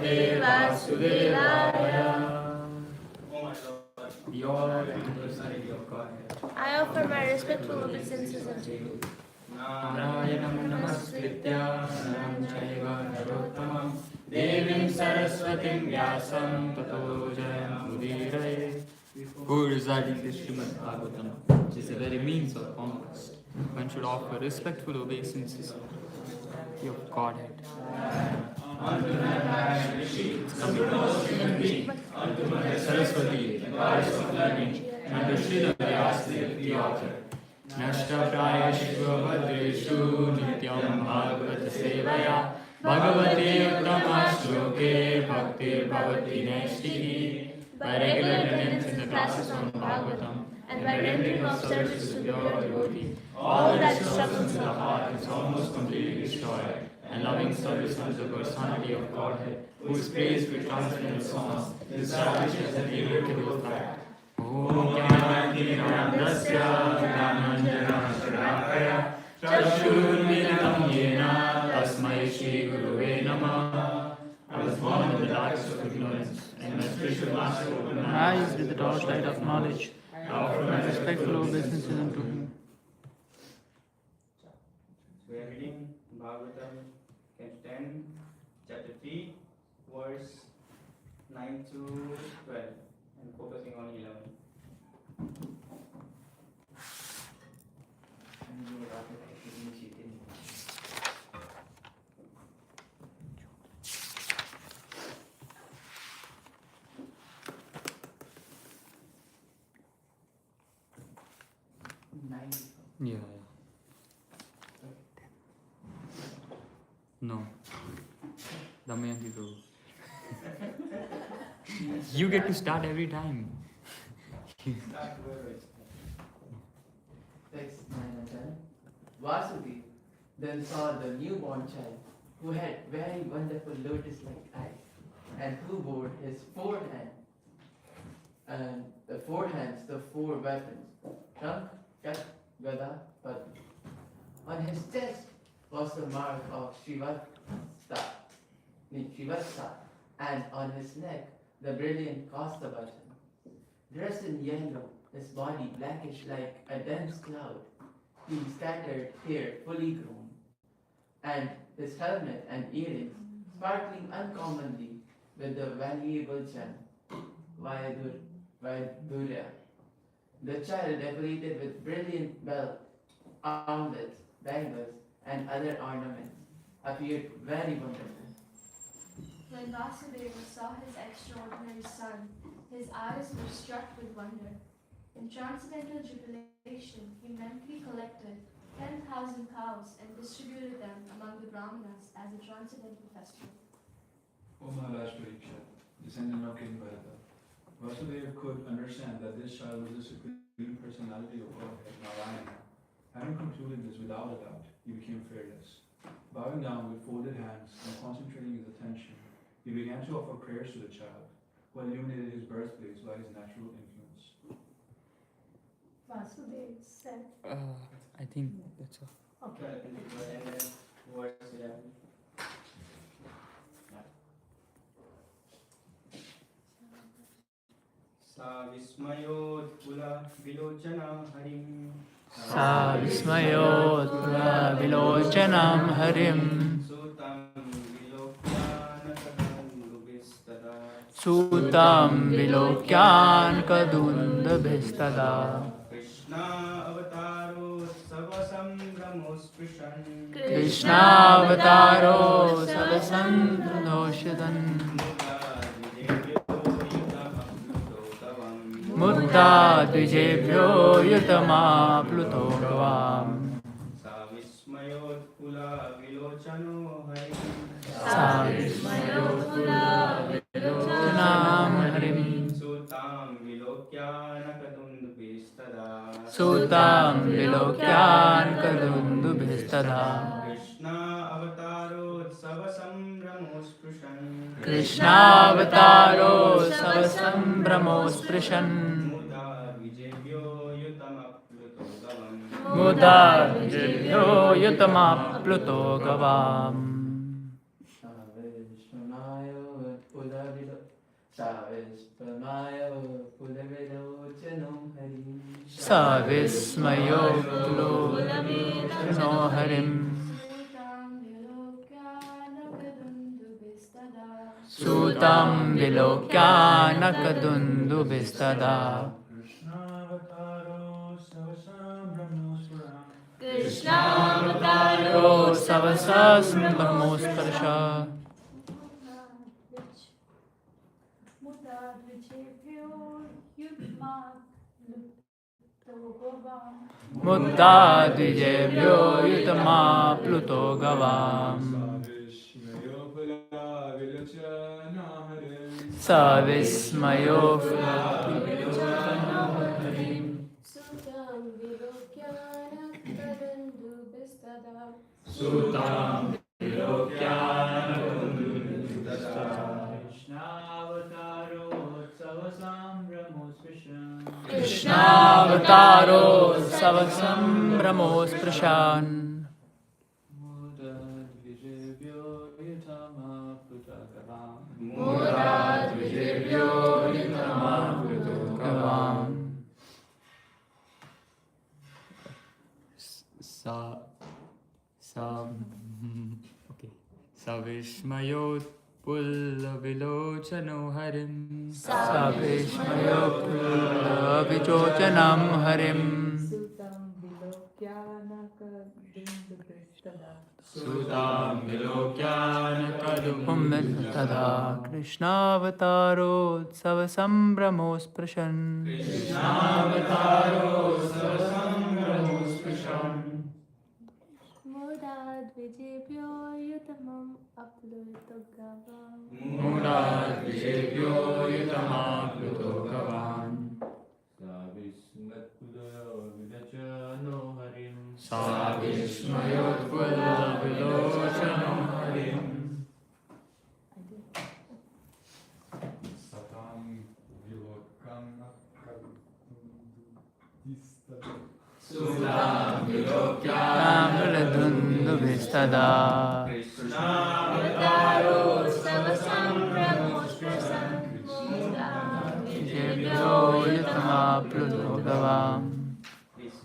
Namaste Vasudevaya. I offer my respectful obeisances unto you. Narayanam namaskritya naram chaiva narottamam devim saraswatim vyasam tato jayam udiraye. Who reside in the Srimad Bhagavatam, which is the very means of conquest. One should offer respectful obeisances to of Godhead. Unto Narayan Rishi, unto Mother Saraswati, the goddess of learning, and to Srila Vyasadeva, the author. Nashta prayeshva bhadreshu nityam bhagavata sevaya bhagavate uttama shloke bhaktir bhavati naishtihi. By regular attendance in the classes on Bhagavatam and by rendering of service to the pure devotee, all that disturbance of the heart is almost completely destroyed, and loving service unto the personality of Godhead, who is praised with transcendental songs, is established as an irrevocable fact. Om Jnanatimirandasya Jnananjana Shalakaya Chakshurmilitam Yena Tasmai Shri Guruve Namah. I was born in the darkness of ignorance, and my spiritual master opened my eyes with the torchlight of knowledge. I offer my respectful obeisances unto him. We are reading Bhagavatam, Canto 10, Chapter 3, verse 9 to 12, and focusing on 11. Yeah. No. Damayanti go. You get to start every time. Text 9 and 10. Vasudev then saw the newborn child, who had very wonderful lotus-like eyes, and who bore his four hands, the four weapons, trunk, kat, gada, padma. On his chest was the mark of Shivasta, and on his neck the brilliant Kasta button. Dressed in yellow, his body blackish like a dense cloud, he scattered hair fully grown, and his helmet and earrings sparkling uncommonly with the valuable gem, Vaidurya. The child, decorated with brilliant belt, armlets, bangles, and other ornaments, appeared very wonderful. When Vasudeva saw his extraordinary son, his eyes were struck with wonder. In transcendental jubilation, he mentally collected 10,000 cows and distributed them among the Brahmanas as a transcendental festival. O Maharaj Parikshit, descendant of King Bharata, Vasudeva could understand that this child was the supreme personality of Godhead, Narayana. Having concluded this without a doubt, he became fearless. Bowing down with folded hands and concentrating his attention, he began to offer prayers to the child, who illuminated his birthplace by his natural influence. Vasudeva said, I think that's all. Okay. And then verse 11. Sa vismayodkula vilochana harim. Sa vismayodkula vilochanam harim. Sutam vilokyan kadundabhistada. Krishna avataro savasambramospishan. Krishna avataro savasambradoshadan. Mutta dvijebhyo yutama pluto gavam. Savismayodkula vilochano harim. Savismayodkula vilochanam harim. Sutam vilokyana kadundubhistada. Sutam vilokyan kadundubhistada. Krishna avataro savasambramospishan. Krishna avataro savasambramospishan. Muda vijebhyo yutama pluto gavam. Vishnunayo Savispamaya Pulavilochano Harim. Savismayopulochano harim. Sutam vilokyanakadundubhistada. Krishnavataro savasasmbrahmosparsha. Muddadvijebhyo yutama pluto gavam. Savismayo Sutam Krishnavataro savasambramosprashan. Mudadvijebhyo yutama pluto gavam. Okay. Savishmayot pullavilochano harim. Savishmayot pullavichochanam harim. Sutam vilokyanakadumtada. Krishnavataro savasambramosprashan. Krishnavataro savasambramosprashan. Mudadvijebhyo yutamam apluto gavam. Mudadvijebhyo yutama pluto gavam. Savismayot pullavilochano harim. Satam Vilokyanakadundubhistada. Sutam vilokyanakadundubhistada. Krishnavataro savasambramosprashan. Mudadvijebhyo yutama pluto gavam. Please.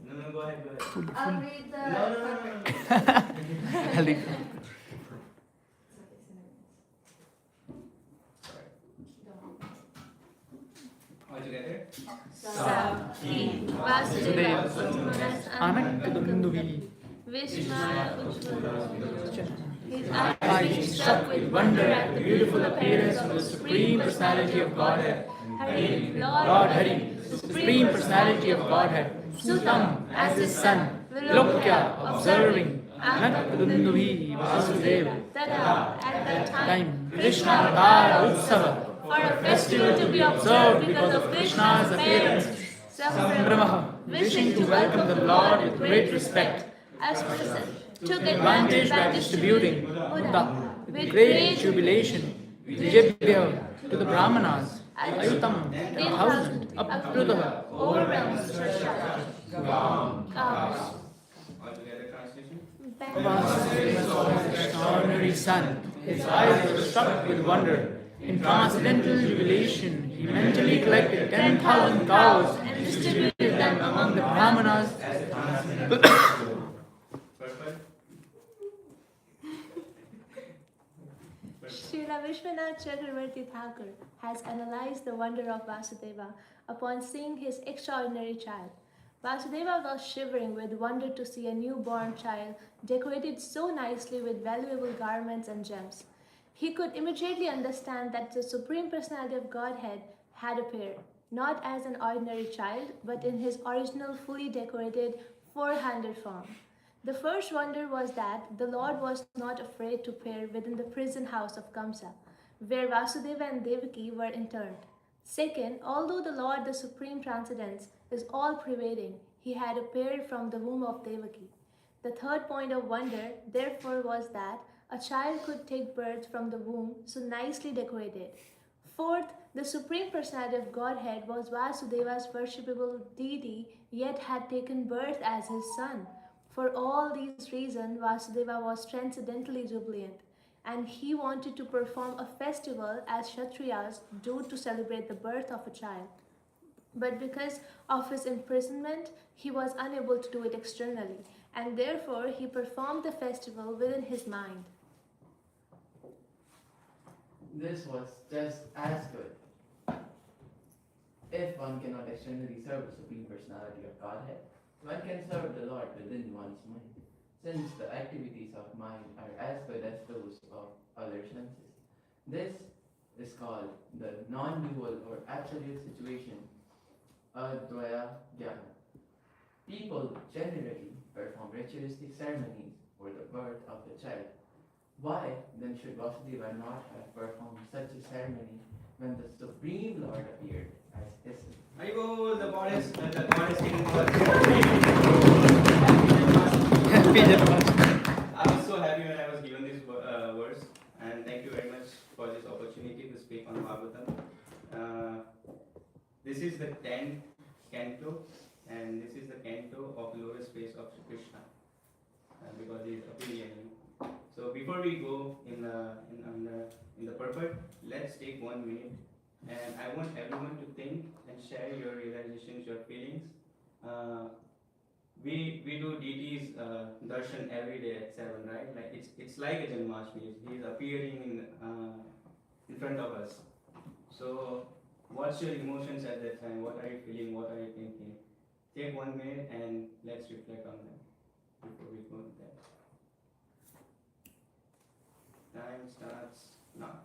No, go ahead, go ahead. I'll read the. All together. Vasudeva Anakadunduvi. Vishmaya Ujjvala. His Eyes eyes struck with wonder at the beautiful appearance of the Supreme Personality of Godhead. Hari, Lord Hari, the Supreme Personality of Godhead. Sutam, as his son, Vilokya, observing, Anakadunduvi Vasudeva. Tada, at that time, Krishna Avtar Utsava, for a festival to be observed because of Krishna's appearance, Brahma, wishing to welcome the Lord with great respect, as present, took advantage by distributing Buddha with great jubilation, Vijayabhya to the Brahmanas, Ayutam, 10,000, Apluta, over realms, Srishta. All together translation. Vasudeva's extraordinary son. His eyes were struck with wonder. In transcendental jubilation, he mentally collected 10,000 cows and distributed them among the Brahmanas. Perfect. Srila Vishwanath Chakravarti Thakur has analyzed the wonder of Vasudeva upon seeing his extraordinary child. Vasudeva was shivering with wonder to see a newborn child decorated so nicely with valuable garments and gems. He could immediately understand that the Supreme Personality of Godhead had appeared, not as an ordinary child, but in his original fully decorated four-handed form. The first wonder was that the Lord was not afraid to appear within the prison house of Kamsa, where Vasudeva and Devaki were interned. Second, although the Lord, the Supreme Transcendence, is all-pervading, he had appeared from the womb of Devaki. The third point of wonder, therefore, was that a child could take birth from the womb so nicely decorated. Fourth, the Supreme Personality of Godhead was Vasudeva's worshipable deity, yet had taken birth as his son. For all these reasons, Vasudeva was transcendently jubilant. and he wanted to perform a festival as Kshatriyas do to celebrate the birth of a child. But because of his imprisonment, he was unable to do it externally, and therefore he performed the festival within his mind. This was just as good. If one cannot externally serve the Supreme Personality of Godhead, one can serve the Lord within one's mind, since the activities of mind are as good as those of other senses. This is called the non-dual or absolute situation, Daya. People generally perform ritualistic ceremonies for the birth of the child. Why then should Vasudeva not have performed such a ceremony when the Supreme Lord appeared as his? Haribol, the goddess getting Happy Janmashtami. I was so happy when I was given this verse, and thank you very much for this opportunity to speak on Bhagavatam. This is the 10th canto, and this is the canto of lotus face of Shri Krishna, because he is appearing. So before we go in the purport, let's take 1 minute, and I want everyone to think and share your realizations, your feelings. We do deities darshan every day at 7, right? Like it's like a Janmashtami. He's appearing in front of us. So what's your emotions at that time? What are you feeling? What are you thinking? Take 1 minute and let's reflect on them before we go there. Time starts now.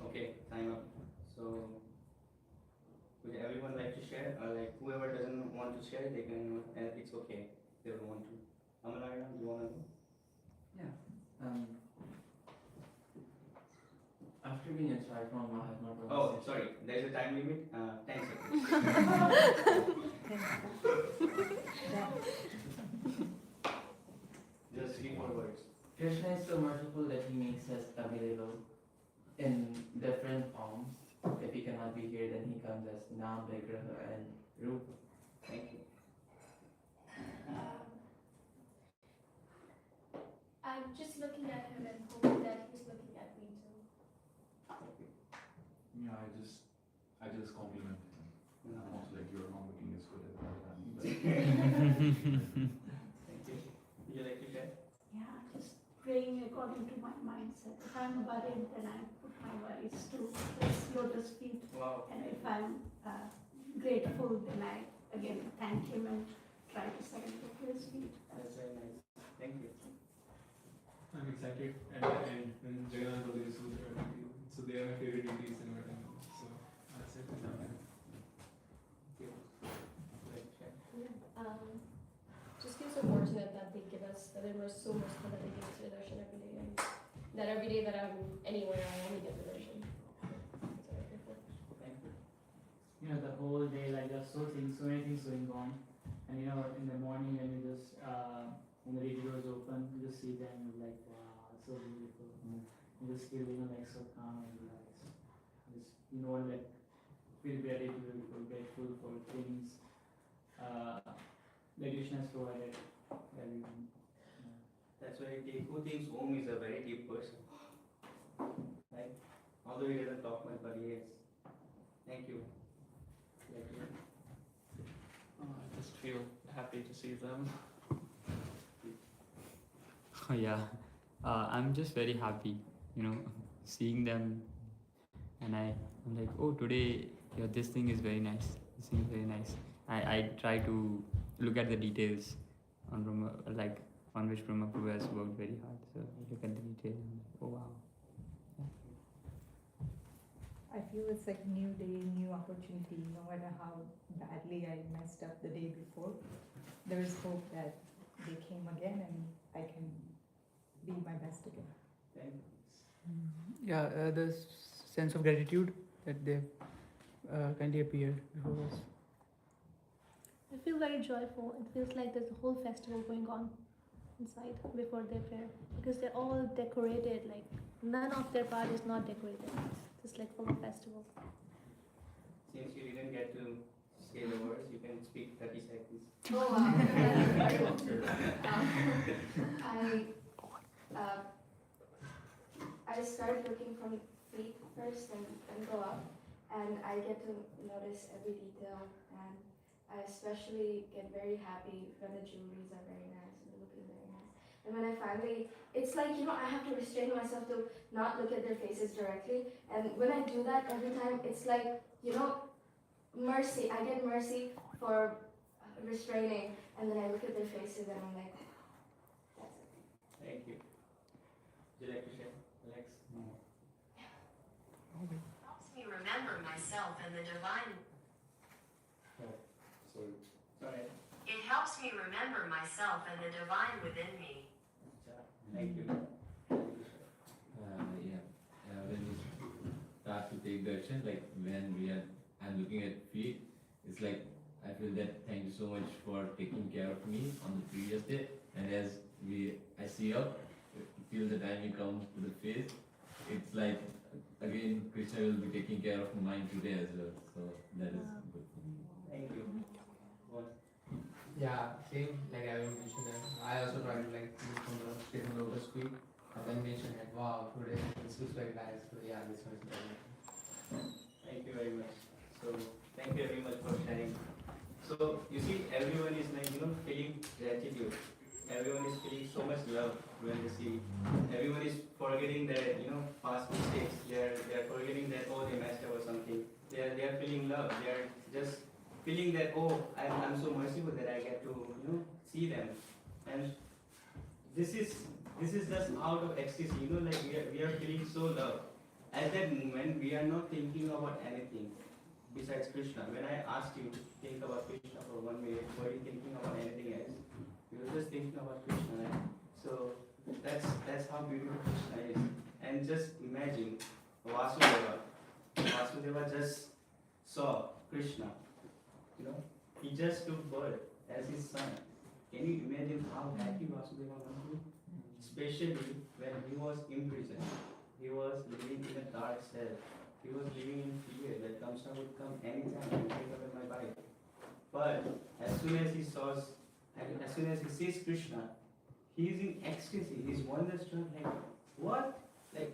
Okay, time up. So, would everyone like to share? Or like whoever doesn't want to share, they can. It's okay. They don't want to. Amalaya, do you want to go? After being inspired from Mahatma Gandhi. Oh, sorry. There's a time limit. 10 seconds. Just 3-4 words. Krishna is so merciful that he makes us available in different forms. If he cannot be here, then he comes as Nam, Vigraha, and Rupa. Thank you. I'm just looking at him and hoping that he's looking at me too. Yeah, I just compliment him. Also, like you're not looking as good as that. Thank you. Would you like to share? Yeah, just praying according to my mindset. If I'm worried, then I put my worries to his lotus feet. Wow. And if I'm grateful, then I again thank him and try to surrender to his feet. That's very nice. Thank you. I'm excited at the end when Jagannath Baladev is there. So they are my favorite deities in Vrindavan. So that's it. Just feel so fortunate that they give us, that they were so merciful that they give us the darshan every day, and that every day that I'm anywhere, I only get the darshan. That's what I'm grateful. Thank you. You know, the whole day, like there's so many things going on, and you know, in the morning when you just when the radio is open, you just see them, and you're like, wow, it's so beautiful. You just feel, you know, like so calm and relaxed. Just, you know, like feel very grateful for things that Krishna has provided everyone. That's why who thinks Om is a very deep person. Right? Although he doesn't talk much, but he is. Thank you. Thank you. I just feel happy to see them. Yeah, I'm just very happy, you know, seeing them, and I'm like, oh, today this thing is very nice. This thing is very nice. I try to look at the details on Brahma, like on which Brahma Prabhu has worked very hard. So I look at the details and I'm like, oh wow. I feel it's like new day, new opportunity. No matter how badly I messed up the day before, there is hope that they came again and I can be my best again. Thank you. Yeah, the sense of gratitude that they've kindly appeared before us. I feel very joyful. It feels like there's a whole festival going on inside before their prayer because they're all decorated. Like none of their part is not decorated. It's just like full of festival. Since you didn't get to say the words, you can speak 30 seconds. Oh wow! I started looking from feet first and go up, and I get to notice every detail, and I especially get very happy when the jewelries are very nice and looking very nice. And when I finally, it's like, I have to restrain myself to not look at their faces directly, and when I do that every time, it's like, mercy. I get mercy for restraining, and then I look at their faces and I'm like, that's it. Thank you. Would you like to share, Alex? Helps me remember myself and the divine. Sorry. It helps me remember myself and the divine within me. Thank you. When we start to take the action, like when I'm looking at feet, it's like I feel that thank you so much for taking care of me on the previous day, and as I see up, feel the time he comes to the face, it's like again Krishna will be taking care of mine today as well. So that is good for me. Thank you. What? Yeah, same like I mentioned that I also try to like move from the straight from lotus feet and then mention that wow today this looks very nice. So yeah, this one is better. Thank you very much. So thank you very much for sharing. So you see, everyone is like feeling gratitude. Everyone is feeling so much love when they see. Everyone is forgetting their past mistakes. They are forgetting that they messed up or something. They are feeling love. They are just feeling that I'm so merciful that I get to see them. And this is just out of ecstasy. Like we are feeling so love. At that moment, we are not thinking about anything besides Krishna. When I asked you to think about Krishna for 1 minute, were you thinking about anything else? You were just thinking about Krishna, right? So that's how beautiful Krishna is. And just imagine Vasudeva. Vasudeva just saw Krishna. He just took birth as his son. Can you imagine how happy Vasudeva must be? Especially when he was imprisoned. He was living in a dark cell. He was living in fear that Kamsa would come anytime and take away my body. But as soon as he sees Krishna, he is in ecstasy. He's wonderstruck, like, what? Like,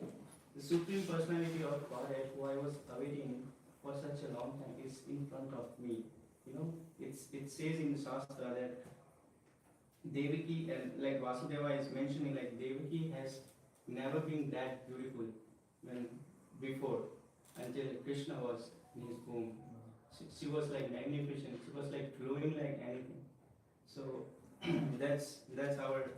the Supreme Personality of Godhead, who I was awaiting for such a long time, is in front of me. It says in the Shastra that Devaki, and like Vasudeva is mentioning, like Devaki has never been that beautiful before until Krishna was in his womb. She was like magnificent. She was like glowing like anything. So that's our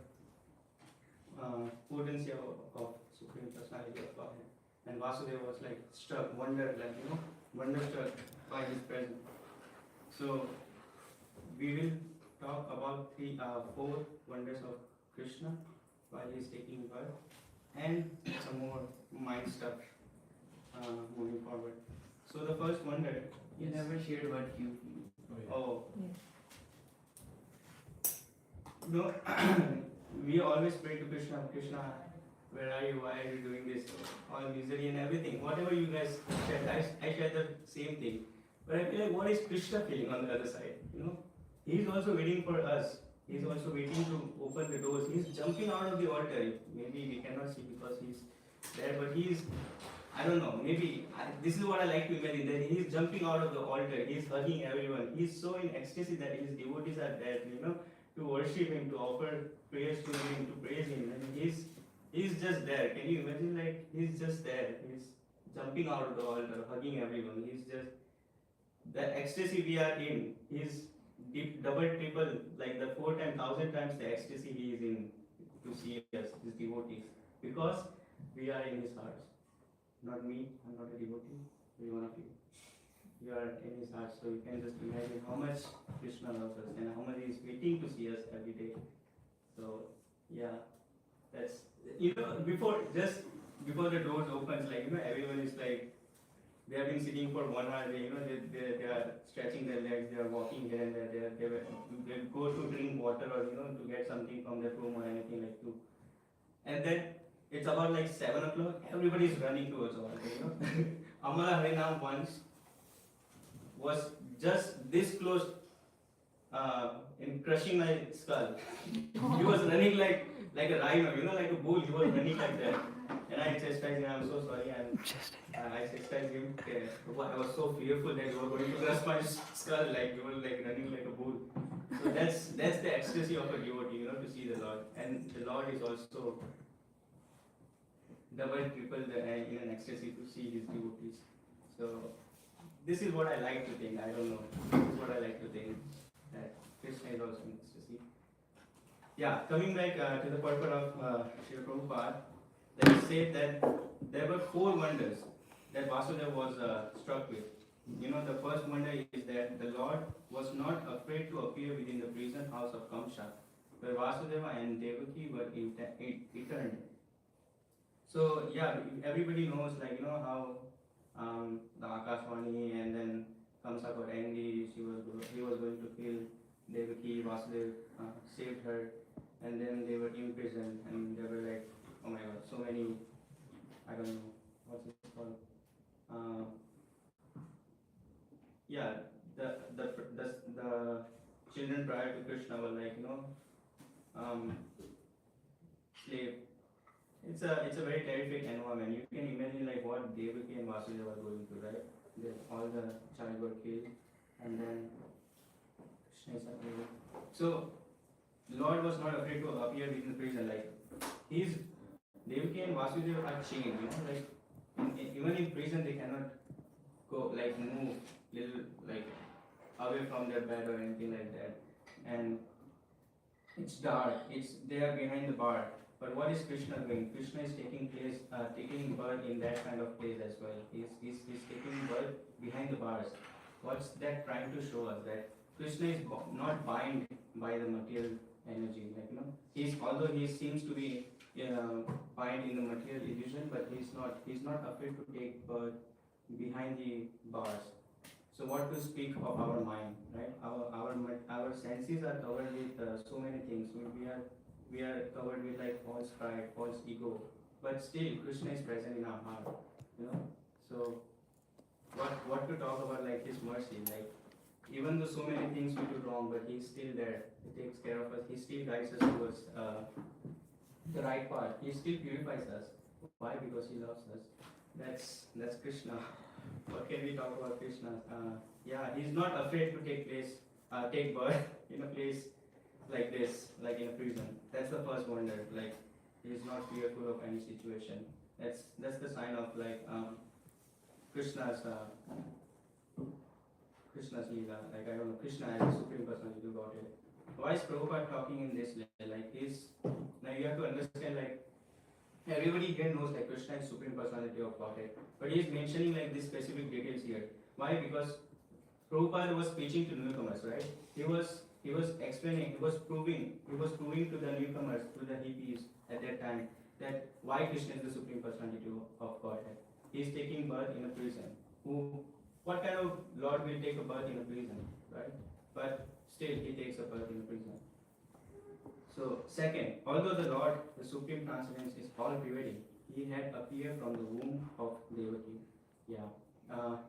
potency of Supreme Personality of Godhead. And Vasudeva was like struck, wonderstruck by his presence. So we will talk about 4 wonders of Krishna while he is taking birth, and some more mind stuff moving forward. So the first wonder. You never shared what you feel. Oh. Yeah. No, we always pray to Krishna. Krishna, where are you? Why are you doing this? All misery and everything. Whatever you guys shared, I shared the same thing. But I feel like, what is Krishna feeling on the other side? He's also waiting for us. He's also waiting to open the doors. He's jumping out of the altar. Maybe we cannot see because he's there, but he's, I don't know, this is what I like to imagine, that he's jumping out of the altar. He's hugging everyone. He's so in ecstasy that his devotees are there, to worship him, to offer prayers to him, to praise him. And he's He's just there. Can you imagine? Like he's just there. He's jumping out of the altar, hugging everyone. He's just the ecstasy we are in. He's deep, double, triple, like the 4 times, 1,000 times the ecstasy he is in to see us, his devotees, because we are in his hearts. Not me. I'm not a devotee. Every one of you. You are in his heart, so you can just imagine how much Krishna loves us and how much he is waiting to see us every day. So yeah, that's before the doors opens, like everyone is like they have been sitting for 1 hour. They are stretching their legs, they are walking here and there. They go to drink water or to get something from their room or anything like to. And then it's about like 7 o'clock. Everybody is running towards altar. Amala Harinam once was just this close in crushing my skull. He was running like a rhino, like a bull. He was running like that. And I chastised him. I'm so sorry. I chastised him. I was so fearful that you were going to crush my skull, like you were like running like a bull. So that's the ecstasy of a devotee, to see the Lord. And the Lord is also double, triple in an ecstasy to see his devotees. So this is what I like to think. I don't know. This is what I like to think. That Krishna is also in ecstasy. Yeah, coming back to the purport of Srila Prabhupada, let's say that there were 4 wonders that Vasudeva was struck with. The first wonder is that the Lord was not afraid to appear within the prison house of Kamsa, where Vasudeva and Devaki were interned. So yeah, everybody knows how the Akashvani and then Kamsa got angry. He was going to kill Devaki. Vasudeva saved her, and then they were imprisoned, and they were like, oh my God, so many. I don't know what's it called. Yeah, the children prior to Krishna were like slave. It's a very terrific environment. You can imagine like what Devaki and Vasudeva were going through, right? All the child were killed, and then Krishna is appearing. So Lord was not afraid to appear within the prison. Like Devaki and Vasudeva are chained. Even in prison they cannot go move little away from their bed or anything like that. And it's dark. They are behind the bar. But what is Krishna doing? Krishna is taking birth in that kind of place as well. He's taking birth behind the bars. What's that trying to show us? That Krishna is not bound by the material energy. Although he seems to be bound in the material illusion, but he's not afraid to take birth behind the bars. So what to speak of our mind, right? Our senses are covered with so many things. We are covered with false pride, false ego, but still Krishna is present in our heart. So what to talk about his mercy? Even though so many things we do wrong, but he's still there. He takes care of us. He still guides us towards the right path. He still purifies us. Why? Because he loves us. That's Krishna. What can we talk about Krishna? Yeah, he's not afraid to take birth in a place like this, like in a prison. That's the first wonder. He's not fearful of any situation. That's the sign of Krishna's Leela. I don't know, Krishna as a supreme personality about it. Why is Prabhupada talking in this level? You have to understand everybody here knows Krishna is supreme personality of Godhead, but he is mentioning these specific details here. Why? Because Prabhupada was preaching to newcomers, right? He was explaining, he was proving to the newcomers, to the hippies at that time, that why Krishna is the supreme personality of Godhead. He is taking birth in a prison. What kind of Lord will take a birth in a prison, right? But still he takes a birth in a prison. So second, although the Lord, the Supreme Transcendence, is all-pervading, he had appeared from the womb of Devaki. Yeah,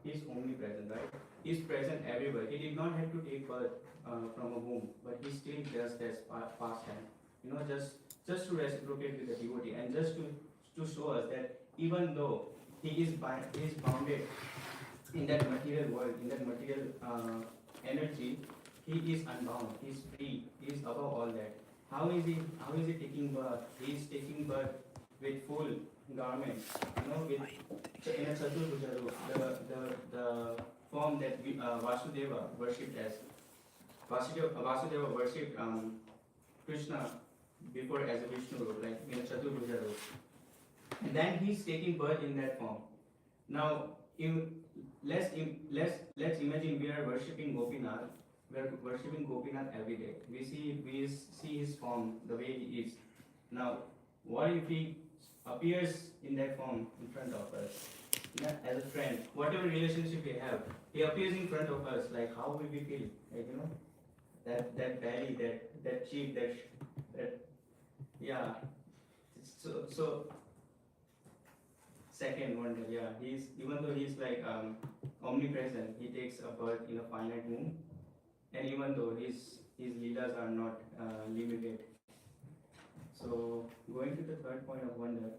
he's omnipresent, right? He's present everywhere. He did not have to take birth from a womb, but he still does this pastime. Just to reciprocate with the devotee, and just to show us that even though he is bounded in that material world, in that material energy, he is unbound. He is free. He is above all that. How is he taking birth? He is taking birth with full garments, with in a Chaturbuja roop, the form that Vasudeva worshipped as. Vasudeva worshipped Krishna before as a Vishnu roop, like in a Chaturbuja roop. And then he's taking birth in that form. Now, let's imagine we are worshipping Gopinath. We are worshipping Gopinath every day. We see his form, the way he is. Now, what if he appears in that form in front of us? As a friend, whatever relationship we have, he appears in front of us. Like, how will we feel? Like, that belly, that cheek, that yeah. So second wonder, yeah. Even though he's like omnipresent, he takes a birth in a finite womb, and even though his leelas are not limited. So going to the third point of wonder,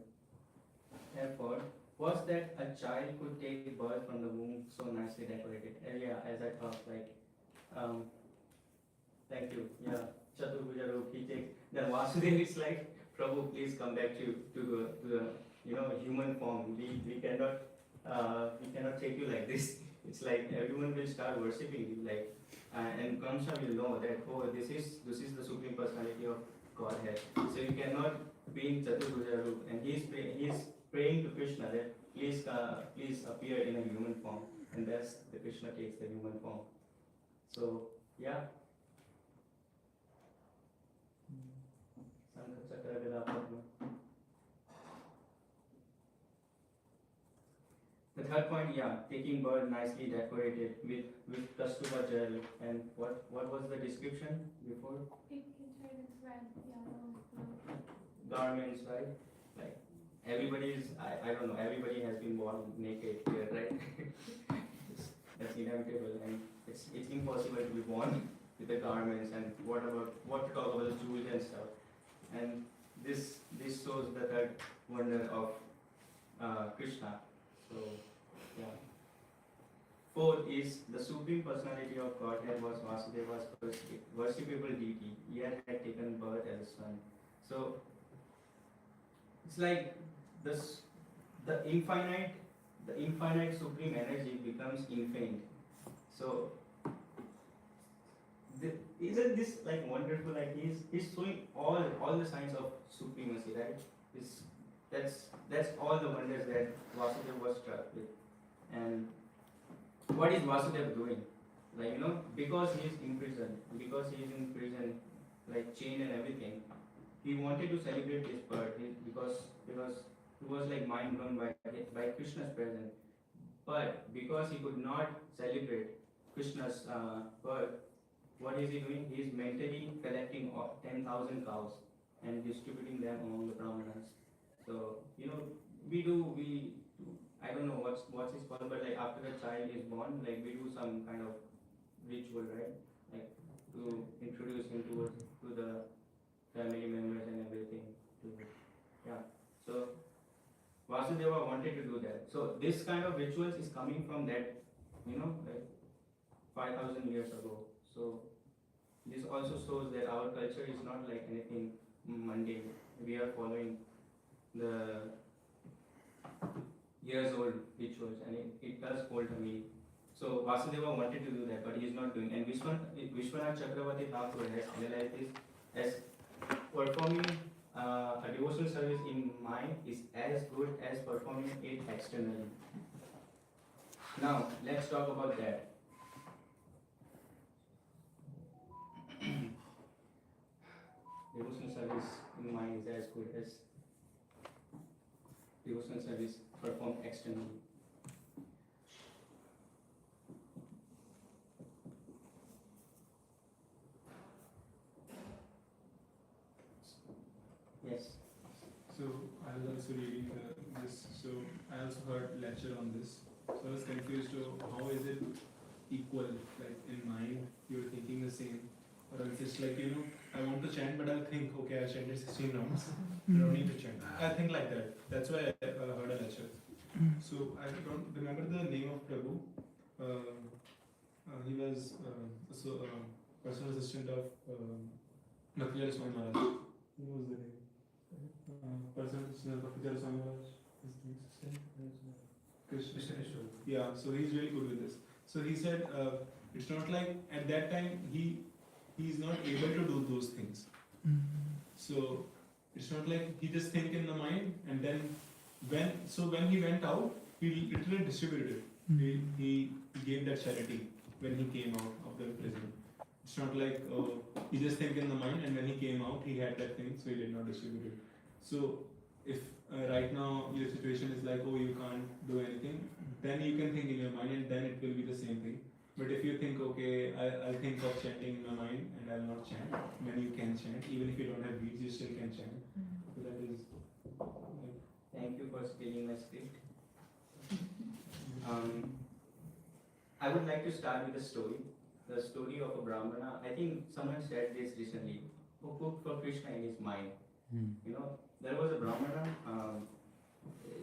therefore, was that a child could take birth from the womb so nicely decorated. And yeah, as I thought, like, thank you. Yeah, Chaturbuja Roop, he takes. Then Vasudev is like, Prabhu, please come back to the human form. We cannot take you like this. It's like everyone will start worshipping you, like, and Kamsa will know that, oh, this is the supreme personality of Godhead. So you cannot be in Chaturbuja Roop, and he's praying to Krishna that please appear in a human form, and that's the Krishna takes the human form. So yeah. The third point, yeah, taking bird nicely decorated with kastuba gel, and what was the description before? Pink and red, yellow, Garments, right? Like everybody is, I don't know, everybody has been born naked here, right? That's inevitable, and it's impossible to be born with the garments. And what to talk about the jewels and stuff? And this shows the third wonder of Krishna. So yeah. Fourth is the supreme personality of Godhead was Vasudeva's worshipable deity, yet had taken birth as a son. So it's like this, the infinite supreme energy becomes infinite. So isn't this like wonderful? Like he's showing all the signs of supremacy, right? That's all the wonders that Vasudeva was struck with. And what is Vasudeva doing? Like, because he is in prison, like chained and everything, he wanted to celebrate his birth because he was like mind blown by Krishna's presence. But because he could not celebrate Krishna's birth, what is he doing? He is mentally collecting 10,000 cows and distributing them among the brahmanas. So we I don't know what's his called, but like after the child is born, like we do some kind of ritual, right? Like to introduce him to the family members and everything. Yeah. So Vasudeva wanted to do that. So this kind of rituals is coming from that, like 5,000 years ago. So this also shows that our culture is not like anything mundane. We are following the years old rituals, and it does hold a meaning. So Vasudeva wanted to do that, but he is not doing. And Vishwanath Chakravarti Thakur has analyzed this as performing a devotional service in mind is as good as performing it externally. Now let's talk about that. Devotional service in mind is as good as devotional service performed externally. Yes. So I was also reading this. So I also heard lecture on this. So I was confused to how is it equal? Like in mind, you're thinking the same, or it's just like I want to chant, but I'll think, okay, I chanted 16 rounds. I don't need to chant. I think like that. That's why I heard a lecture. So I don't remember the name of Prabhu. He was personal assistant of Bhakti Swami Maharaj. What was the name? Yeah, so he's really good with this. So he said, it's not like at that time he's not able to do those things. So it's not like he just think in the mind and then when he went out, he literally distributed it. He gave that charity when he came out of the prison. It's not like he just think in the mind and when he came out he had that thing, so he did not distribute it. So if right now your situation is like, oh, you can't do anything, then you can think in your mind and then it will be the same thing. But if you think, okay, I'll think of chanting in my mind and I'll not chant, then you can chant. Even if you don't have beads, you still can chant. So that is. Thank you for stealing my script. I would like to start with a story. The story of a Brahmana. I think someone said this recently, who cooked for Krishna in his mind. You know, there was a Brahmana.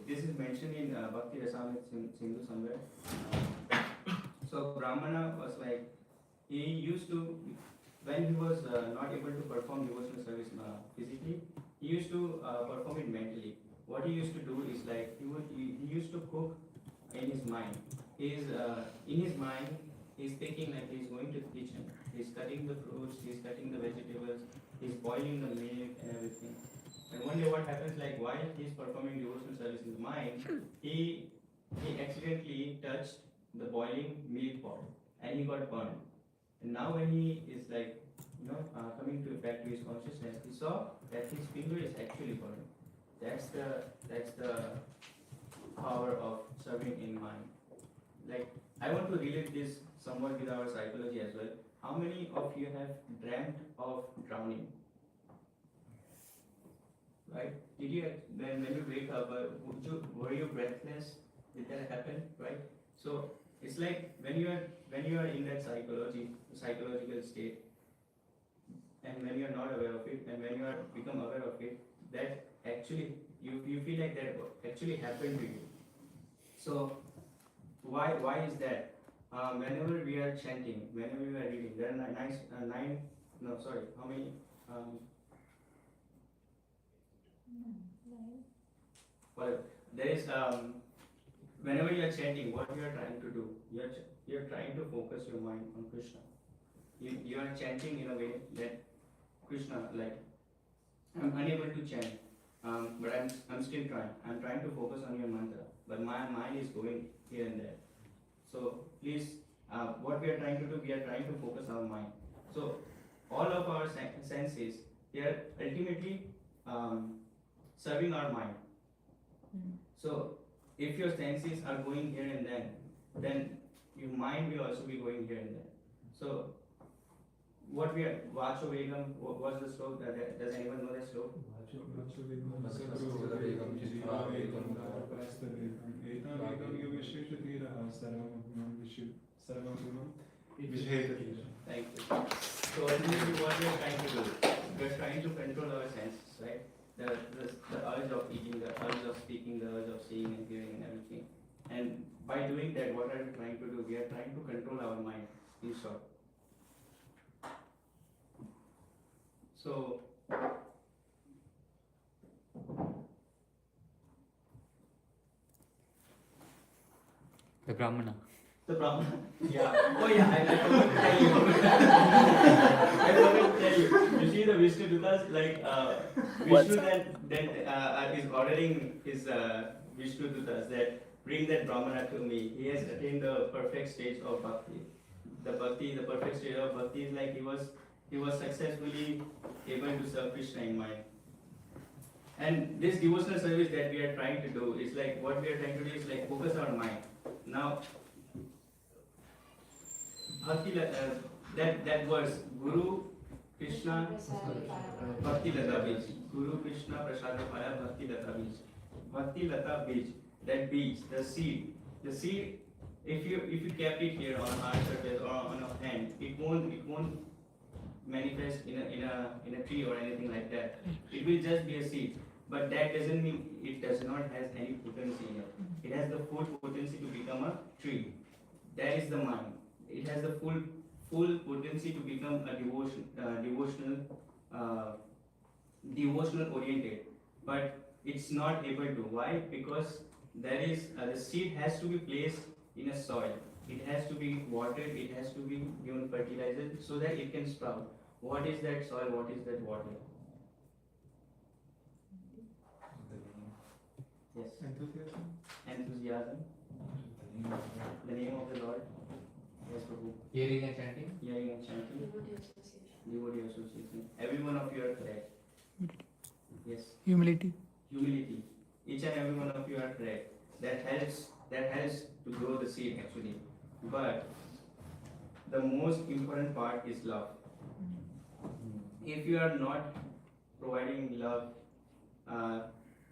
This is mentioned in Bhakti Rasamrita Sindhu somewhere. So Brahmana was like, he used to, when he was not able to perform devotional service physically, he used to perform it mentally. What he used to do is like, he used to cook in his mind. In his mind, he's thinking like he's going to the kitchen. He's cutting the fruits, he's cutting the vegetables, he's boiling the milk and everything. And one day what happens, like while he's performing devotional service in the mind, he accidentally touched the boiling milk pot and he got burned. And now when he is like, coming back to his consciousness, he saw that his finger is actually burned. That's the power of serving in mind. Like, I want to relate this somewhat with our psychology as well. How many of you have dreamt of drowning? Right? Did you, when you wake up, were you breathless? Did that happen? Right? So it's like when you are in that psychological state, and when you are not aware of it, and when you are become aware of it, that actually you feel like that actually happened to you. So why is that? Whenever we are chanting, whenever we are reading, there are how many? Well, there is whenever you are chanting, what you are trying to do, you are trying to focus your mind on Krishna. You are chanting in a way that Krishna, like, I'm unable to chant, but I'm still trying. I'm trying to focus on your mantra, but my mind is going here and there. So please, what we are trying to do, we are trying to focus our mind. So all of our senses, they are ultimately serving our mind. So if your senses are going here and then your mind will also be going here and there. So what we are, Vacho Vegam, what's the slope? Does anyone know that slope? Thank you. So ultimately what we are trying to do, we are trying to control our senses, right? The urge of eating, the urge of speaking, the urge of seeing and hearing and everything. And by doing that, what are we trying to do? We are trying to control our mind, in short. So The Brahmana. the Brahmana. Yeah. Oh yeah, I forgot to tell you. I forgot to tell you. You see the Vishnu Dutas, like Vishnu that is ordering his Vishnu Dutas that bring that Brahmana to me. He has attained the perfect stage of bhakti. The perfect stage of bhakti is like he was successfully able to serve Krishna in mind. And this devotional service that we are trying to do is like, what we are trying to do is like focus our mind. Now, Bhakti, that verse, Guru Krishna Bhakti Lata Bij. Guru Krishna Prasadapaya Bhakti Lata Bij. Bhakti Lata Bij. That beach, the seed, if you kept it here on a hard surface or on a hand, it won't manifest in a tree or anything like that. It will just be a seed. But that doesn't mean it does not have any potency in it. It has the full potency to become a tree. That is the mind. It has the full potency to become a devotional oriented. But it's not able to. Why? Because there is the seed has to be placed in a soil. It has to be watered. It has to be given fertilizer so that it can sprout. What is that soil? What is that water? Yes. Enthusiasm? Enthusiasm. The name of the Lord. Yes, Prabhu. Hearing and chanting? Hearing and chanting. Devotee association. Devotee association. Every one of you are correct. Yes. Humility. Humility. Each and every one of you are correct. That helps to grow the seed actually. But the most important part is love. If you are not providing love,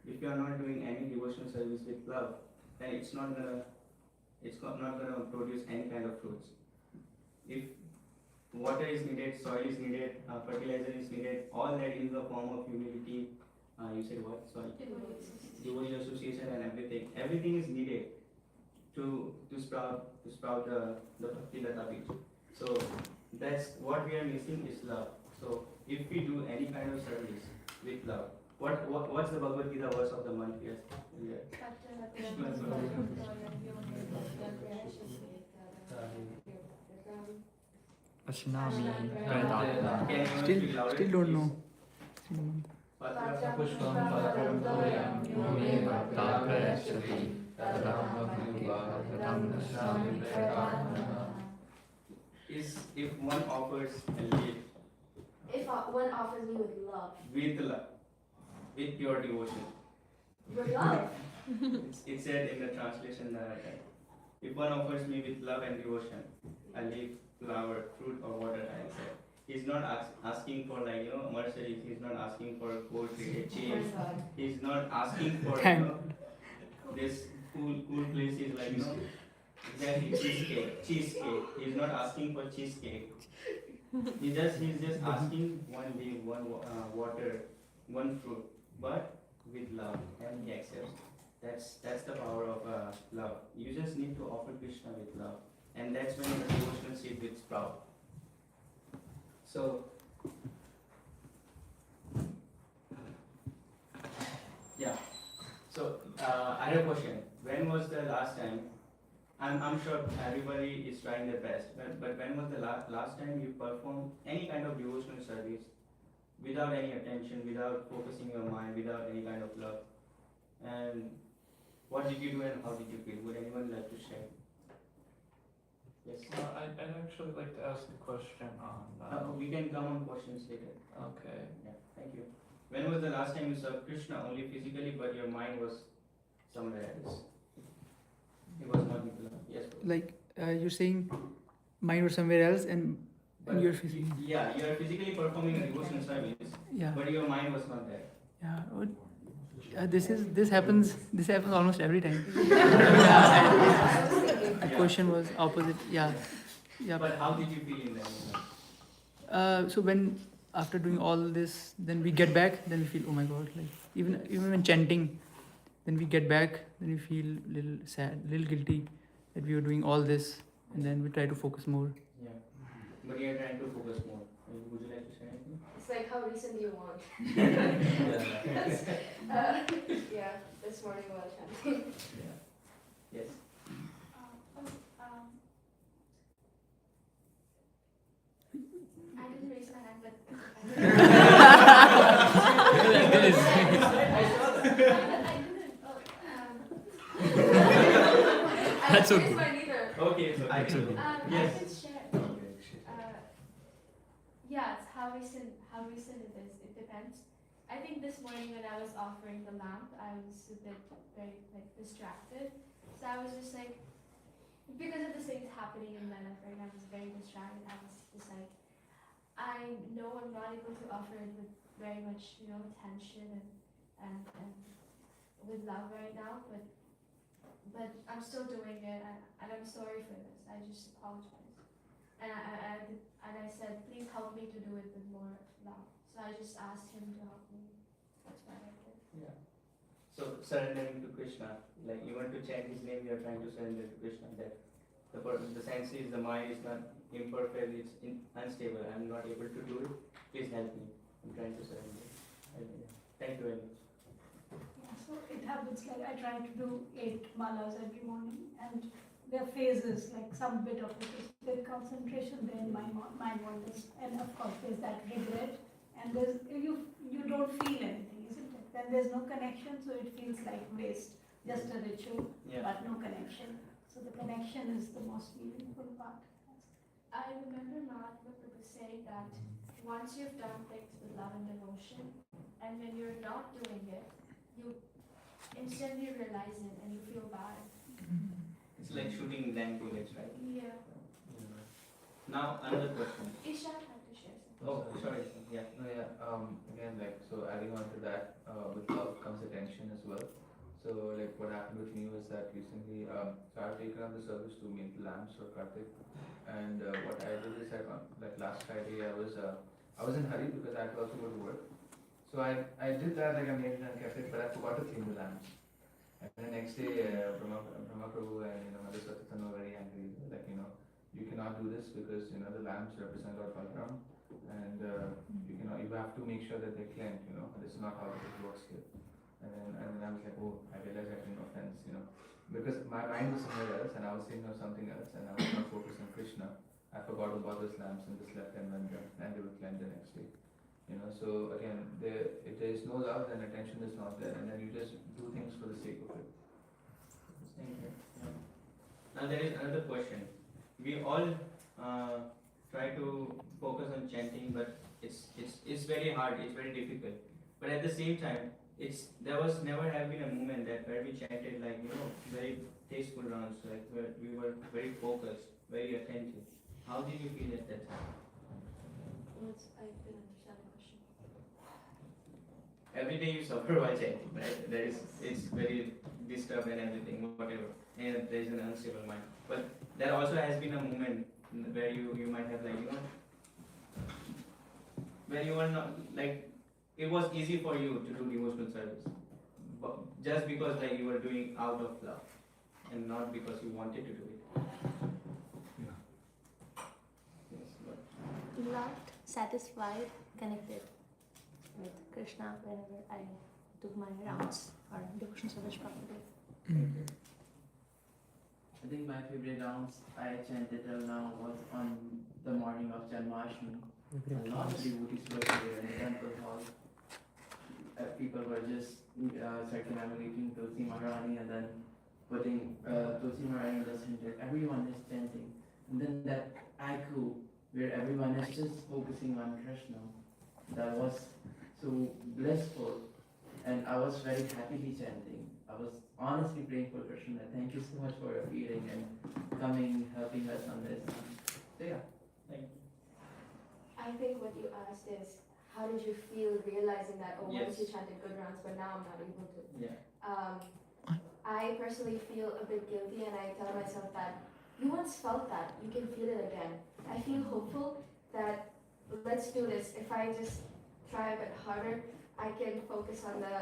if you are not doing any devotional service with love, then it's not gonna produce any kind of fruits. If water is needed, soil is needed, fertilizer is needed, all that in the form of humility. You said what? Sorry. Devotee association and everything. Everything is needed to sprout the bhakti lata beach. So that's what we are missing is love. So if we do any kind of service with love, what's the Bhagavad Gita verse of the month? Yes. Ashnami. Still Don't know. Pushpam patram toyam Me bhakta prayasati. Tadam ashnami pradatmana. is if one offers a leaf If one offers me with love. with love, with pure devotion. With love? It said in the translation that if one offers me with love and devotion, a leaf, flower, fruit, or water, I said. He's not asking for mercenaries. He's not asking for gold plated chains. He's not asking for this cool places exactly cheesecake. He's not asking for cheesecake. He's just asking one leaf, one water, one fruit, but with love, and he accepts. That's the power of love. You just need to offer Krishna with love, and that's when the devotional seed will sprout. So, yeah. So I have a question. When was the last time? I'm sure everybody is trying their best, but when was the last time you performed any kind of devotional service without any attention, without focusing your mind, without any kind of love? And what did you do and how did you feel? Would anyone like to share? Yes. I'd actually like to ask a question on. We can come on questions later. Okay. Yeah, thank you. When was the last time you served Krishna only physically, but your mind was somewhere else? It was not with love. Yes. Like you're saying, mind was somewhere else, and But you're physically. Yeah, you are physically performing a devotional service, Yeah. but your mind was not there. Yeah. This happens almost every time. Yeah. The question was opposite. Yeah. Yeah. But how did you feel in that moment? So when after doing all this, then we get back, then we feel, oh my God, like even when chanting, then we get back, then we feel little sad, little guilty that we were doing all this, and then we try to focus more. Yeah. But you are trying to focus more. Would you like to say anything? It's like how recent you want. Yeah, this morning while chanting. Yeah. Yes. I didn't raise my hand, but That's I okay. didn't raise mine either. Okay, so I can. Yes. I can share. Yeah, it's how recent it is. It depends. I think this morning when I was offering the lamp, I was a bit very distracted. So I was just like, because of the things happening in my life right now, I was very distracted. I was just like, I know I'm not able to offer it with very much, attention and with love right now, but I'm still doing it, and I'm sorry for this. I just apologize. And I said, please help me to do it with more love. So I just asked him to help me. That's what I did. Yeah. So surrendering to Krishna, like you want to chant his name, you are trying to surrender to Krishna. That the sense is the mind is not imperfect, it's unstable. I'm not able to do it. Please help me. I'm trying to surrender. Thank you very much. happens, like I try to do 8 malas every morning, and there are phases, like some bit of it is with concentration, then my mind wanders, and of course there's that regret, and there's you don't feel anything, isn't it? Then there's no connection, so it feels like waste, just a ritual, Yeah. but no connection. So the connection is the most meaningful part. I remember Mahatma Prabhu saying that once you've done things with love and devotion, and when you're not doing it, you instantly realize it and you feel bad. It's like shooting blank bullets, right? Yeah. Now another question. Ishan had to share something. Oh, sorry. Yeah. No, yeah, again, like, so adding on to that, with love comes attention as well. So, like, what happened with me was that recently, so I've taken up the service to make the lamps for Kartik. And what I did is that, like, last Friday, I was in a hurry because I had to also go to work. So I did that, like, I made it and kept it, but I forgot to clean the lamps. And the next day, Brahma Prabhu and, Mother Satatan were very angry, like, you cannot do this because, the lamps represent Lord Balaram. And you have to make sure that they're cleansed, this is not how it works here. And then I was like, oh, I realized I didn't offense, because my mind was somewhere else and I was thinking of something else and I was not focused on Krishna. I forgot about those lamps and just left them and they were cleansed the next day. So again, if there is no love, then attention is not there, and then you just do things for the sake of it. Thank you. Yeah. Now there is another question. We all try to focus on chanting, but it's very hard. It's very difficult. But at the same time, there was never have been a moment that where we chanted like very tasteful rounds, like where we were very focused, very attentive. How did you feel at that time? I didn't understand the question. Every day you suffer while chanting, right? It's very disturbed and everything, whatever, and there is an unstable mind. But there also has been a moment where you might have where you are not like it was easy for you to do devotional service, but just because you were doing out of love and not because you wanted to do it. Yes, but Loved, satisfied, connected with Krishna whenever I do my rounds or devotion service properly. I think my favorite rounds I chanted till now was on the morning of Janmashtami. A lot of devotees were there in the temple hall. People were just circumambulating Tulsi Maharani and then putting Tulsi Maharani in the center. Everyone is chanting. And then that aiku where everyone is just focusing on Krishna. That was so blissful. And I was very happily chanting. I was honestly praying for Krishna. Thank you so much for appearing and coming, helping us on this. So yeah. thank you. I think what you asked is, how did you feel realizing that, once Yes. you chanted good rounds, but now I'm not able to? Yeah. I personally feel a bit guilty, and I tell myself that you once felt that, you can feel it again. I feel hopeful that let's do this. If I just try a bit harder, I can focus on the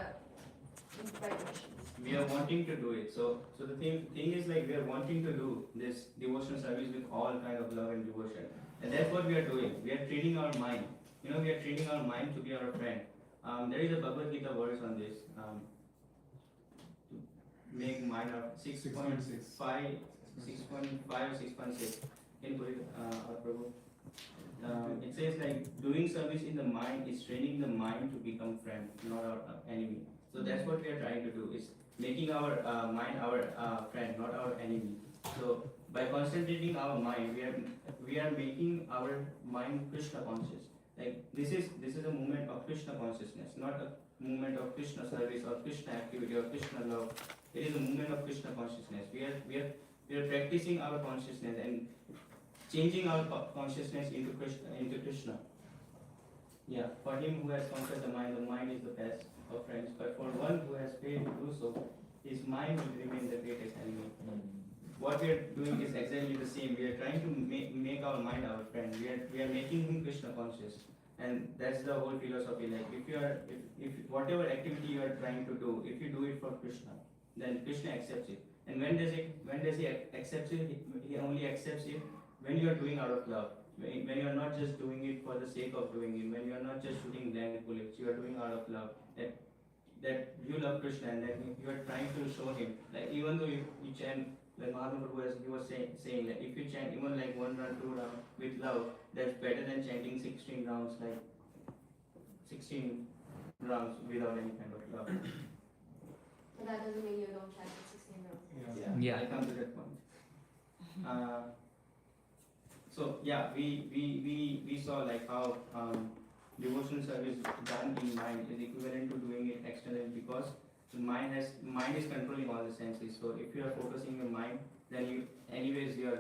vibrations. We are wanting to do it. So the thing is we are wanting to do this devotional service with all kind of love and devotion, and that's what we are doing. We are training our mind. We are training our mind to be our friend. There is a Bhagavad Gita verse on this. To make mind our 6.5, 6.5 or 6.6. Can you put it, Prabhu? It says doing service in the mind is training the mind to become friend, not our enemy. So that's what we are trying to do, is making our mind our friend, not our enemy. So by concentrating our mind, we are making our mind Krishna conscious. This is a movement of Krishna consciousness, not a movement of Krishna service or Krishna activity or Krishna love. It is a movement of Krishna consciousness. We are practicing our consciousness and changing our consciousness into Krishna. Yeah, for him who has conquered the mind is the best of friends. But for one who has failed to do so, his mind will remain the greatest enemy. What we are doing is exactly the same. We are trying to make our mind our friend. We are making him Krishna conscious, and that's the whole philosophy. If whatever activity you are trying to do, if you do it for Krishna, then Krishna accepts it. And when does he accept it? He only accepts it when you are doing out of love. When you are not just doing it for the sake of doing it. When you are not just shooting blank bullets, you are doing out of love. That that you love Krishna and that you are trying to show him, like even though you chant, like Mahatma Prabhu as he was saying that if you chant even like 1 round, 2 round with love, that's better than chanting 16 rounds, like 16 rounds without any kind of love. But that doesn't mean you don't chant for 16 rounds. Yeah. I come to that point. So yeah, we saw like how devotional service done in mind is equivalent to doing it externally, because the mind is controlling all the senses. So if you are focusing your mind, then you are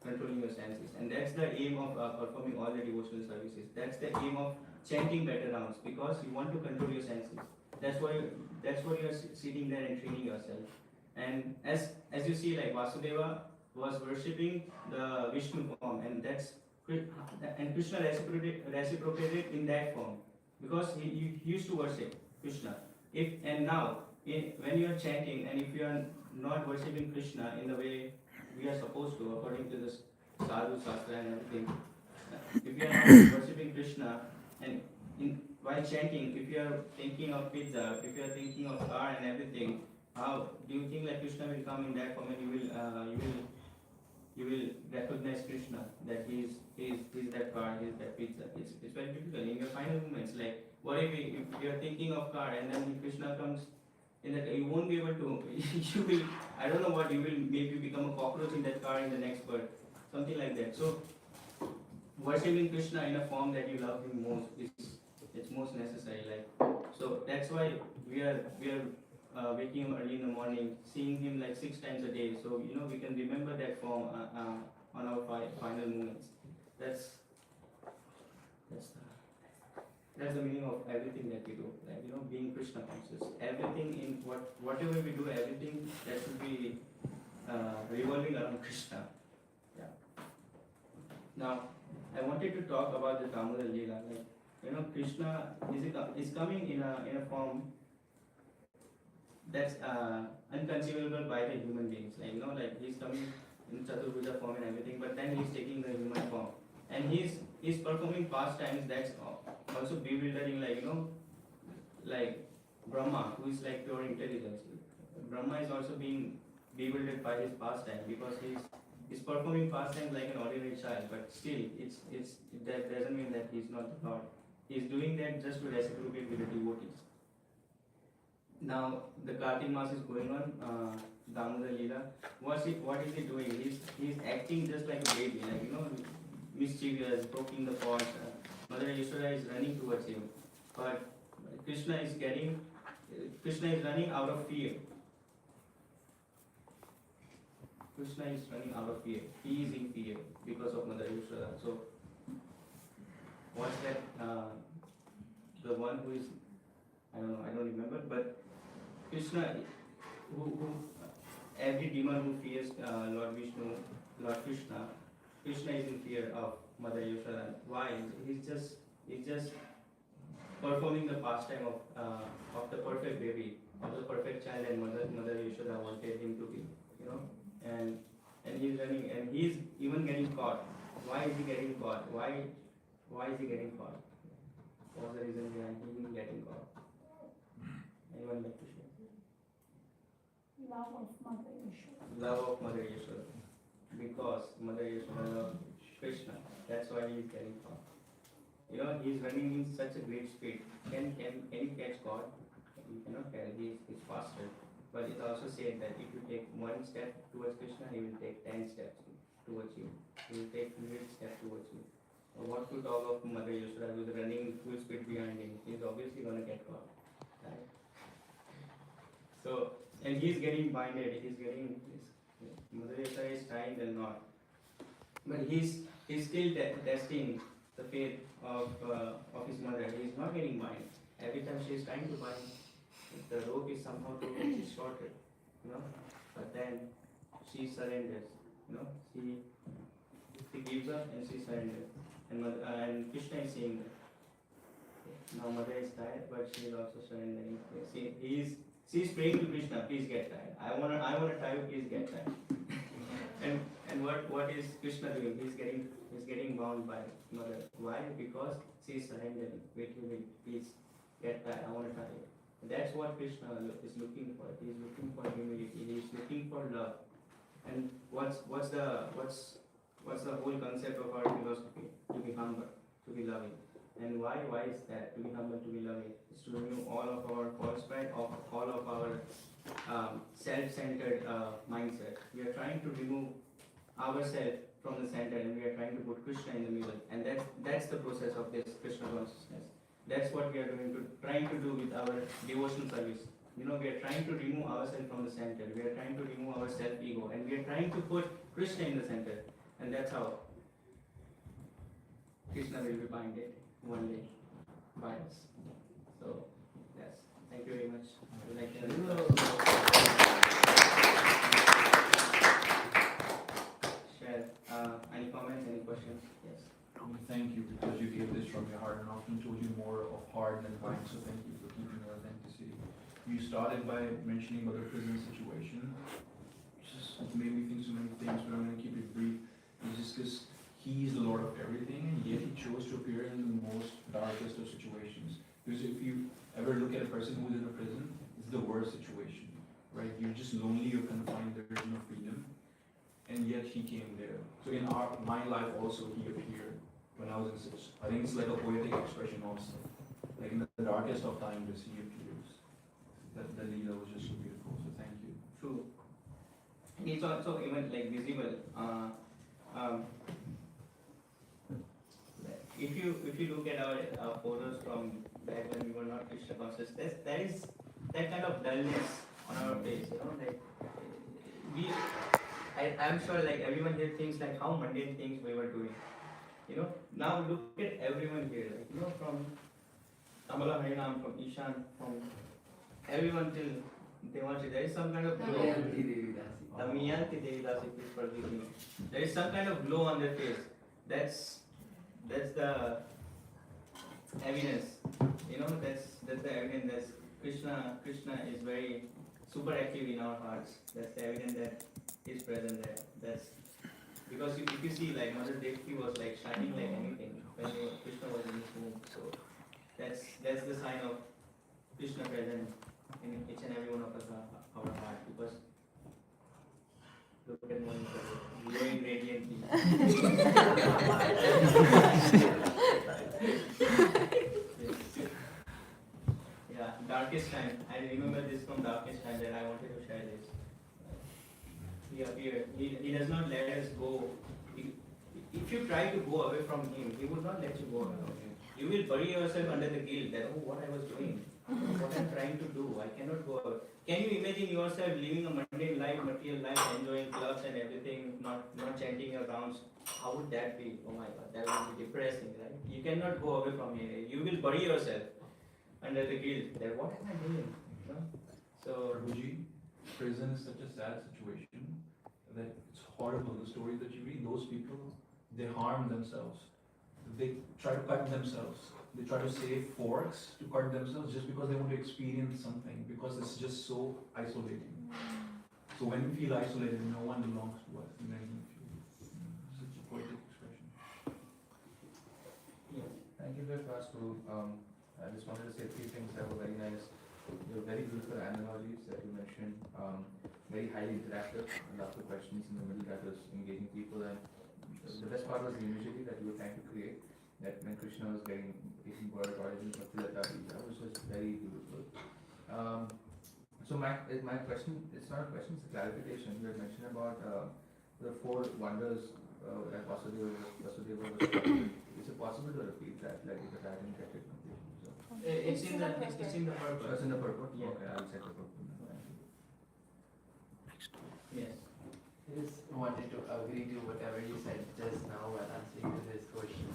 controlling your senses, and that's the aim of performing all the devotional services. That's the aim of chanting better rounds, because you want to control your senses. That's why you're sitting there and training yourself. And as you see, like Vasudeva was worshipping the Vishnu form, and Krishna reciprocated in that form, because he used to worship Krishna. When you are chanting, and if you are not worshipping Krishna in the way we are supposed to, according to this Sadhu Shastra and everything, if you are not worshipping Krishna, and while chanting, if you are thinking of pizza, if you are thinking of car and everything, how do you think like Krishna will come in that form, and you will recognize Krishna, that he's that car, he's that pizza. It's very difficult in your final moments. Like what if you're thinking of car and then Krishna comes in that, you won't be able to. You will, I don't know what you will, maybe become a cockroach in that car in the next birth, something like that. So worshipping Krishna in a form that you love him most it's most necessary. Like so that's why we are waking him early in the morning, seeing him like 6 times a day. So we can remember that form on our final moments. That's the meaning of everything that we do. Like being Krishna conscious. Everything in whatever we do, everything that should be revolving around Krishna. Yeah. Now I wanted to talk about the Damodar Leela. Like Krishna is coming in a form that's unconceivable by the human beings. Like he's coming in Chaturbhuja form and everything, but then he's taking the human form, and he's performing pastimes that's also bewildering. Like Brahma, who is like pure intelligence. Brahma is also being bewildered by his pastime, because he's performing pastimes like an ordinary child, but still that doesn't mean that he's not the Lord. He's doing that just to reciprocate with the devotees. Now the Kartik Mass is going on, Damodar Leela. What is he doing? He's acting just like a baby, mischievous, poking the pot. Mother Yashoda is running towards him, but Krishna is running out of fear. Krishna is running out of fear. He is in fear because of Mother Yashoda. So what's that? The one who is, I don't remember, but Krishna, who every demon who fears Lord Vishnu, Lord Krishna is in fear of Mother Yashoda. Why? He's just performing the pastime of the perfect baby, of the perfect child, and Mother Yashoda wanted him to be, and he's running, and he's even getting caught. Why is he getting caught? Why is he getting caught? What's the reason behind him getting caught? Anyone like to share? Love of Mother Yashoda. Love of Mother Yashoda. Because Mother Yashoda loves Krishna. That's why he is getting caught. He is running in such a great speed. Can he catch God? He cannot catch. He's faster. But it also said that if you take 1 step towards Krishna, he will take 10 steps towards you. He will take 100 steps towards you. What to talk of Mother Yashoda, who is running full speed behind him? He's obviously going to get caught. Right? So, and he's getting binded. Mother Yashoda is trying and not. But he's still testing the faith of his mother. He's not getting binded. Every time she's trying to bind, the rope is somehow too shorter, But then she surrenders, She gives up and she surrenders. And Krishna is seeing that. Now mother is tired, but she is also surrendering. She's praying to Krishna, please get tired. I wanna tie you, please get tired. and what is Krishna doing? He's getting bound by mother. Why? Because she is surrendering. Wait, please get tired. I wanna tie you. That's what Krishna is looking for. He is looking for humility. He is looking for love. And what's the whole concept of our philosophy? To be humble, to be loving. And why is that? To be humble, to be loving, is to remove all of our false pride, of all of our self-centered mindset. We are trying to remove ourselves from the center, and we are trying to put Krishna in the middle. And that's the process of this Krishna consciousness. That's what we are trying to do with our devotional service. We are trying to remove ourselves from the center. We are trying to remove our self-ego, and we are trying to put Krishna in the center. And that's how Krishna will be binded one day by us. So, yes. Thank you very much. I would like to share any comments, any questions? Yes. Thank you, because you gave this from your heart and often told you more of heart than mind, so thank you for keeping your authenticity. You started by mentioning about the prison situation. Just made me think so many things, but I'm going to keep it brief. It's just because he is the Lord of everything, and yet he chose to appear in the most darkest of situations. Because if you ever look at a person who is in a prison, it's the worst situation, right? You're just lonely, you're confined, there is no freedom, and yet he came there. So in my life also, he appeared when I was in such. I think it's like a poetic expression also. Like in the darkest of times, he appears. That the Leela was just so beautiful. So thank you. True. And it's also even like visible. If you look at our photos from back when we were not Krishna conscious, there is that kind of dullness on our face. I'm sure like everyone here thinks like how mundane things we were doing. Now look at everyone here. Like, from Kamala Harinam, from Ishan, from everyone till Devanshi, there is some kind of glow. Damayanti Devidasi, please forgive me. There is some kind of glow on their face. That's the evidence. That's the evidence that Krishna is very super active in our hearts. That's the evidence that he's present there. That's because if you see like Mother Devaki was like shining like anything when Krishna was in his womb. So that's the sign of Krishna present in each and every one of us our heart, because look at one glowing radiantly. Yeah, darkest time. I remember this from darkest time that I wanted to share this. He appeared. He does not let us go. If you try to go away from him, he would not let you go away from him. You will bury yourself under the guilt that, oh, what I was doing, what I'm trying to do, I cannot go away. Can you imagine yourself living a mundane life, material life, enjoying clubs and everything, not chanting your rounds? How would that be? Oh my God, that would be depressing, right? You cannot go away from here. You will bury yourself under the guilt that what am I doing? So, Prabhuji, prison is such a sad situation that it's horrible. The stories that you read, those people, they harm themselves. They try to cut themselves. They try to save forks to cut themselves just because they want to experience something, because it's just so isolating. So when we feel isolated, no one belongs to us, and then we feel such a poetic expression. Thank you very much, Guru. I just wanted to say three things that were very nice. They were very beautiful analogies that you mentioned. Very highly interactive. I love the questions in the middle that was engaging people, and the best part was the imagery that you were trying to create. That when Krishna was getting bird origins of Tilata, that was just very beautiful. So my question, it's not a question, it's a clarification. You had mentioned about the four wonders that Vasudeva was talking. Is it possible to repeat that, like if I didn't get it completely? So. It's in the purpose. It's in the purport? Yeah. Okay, I'll check the purport. Yes. I just wanted to agree to whatever you said just now while answering to this question.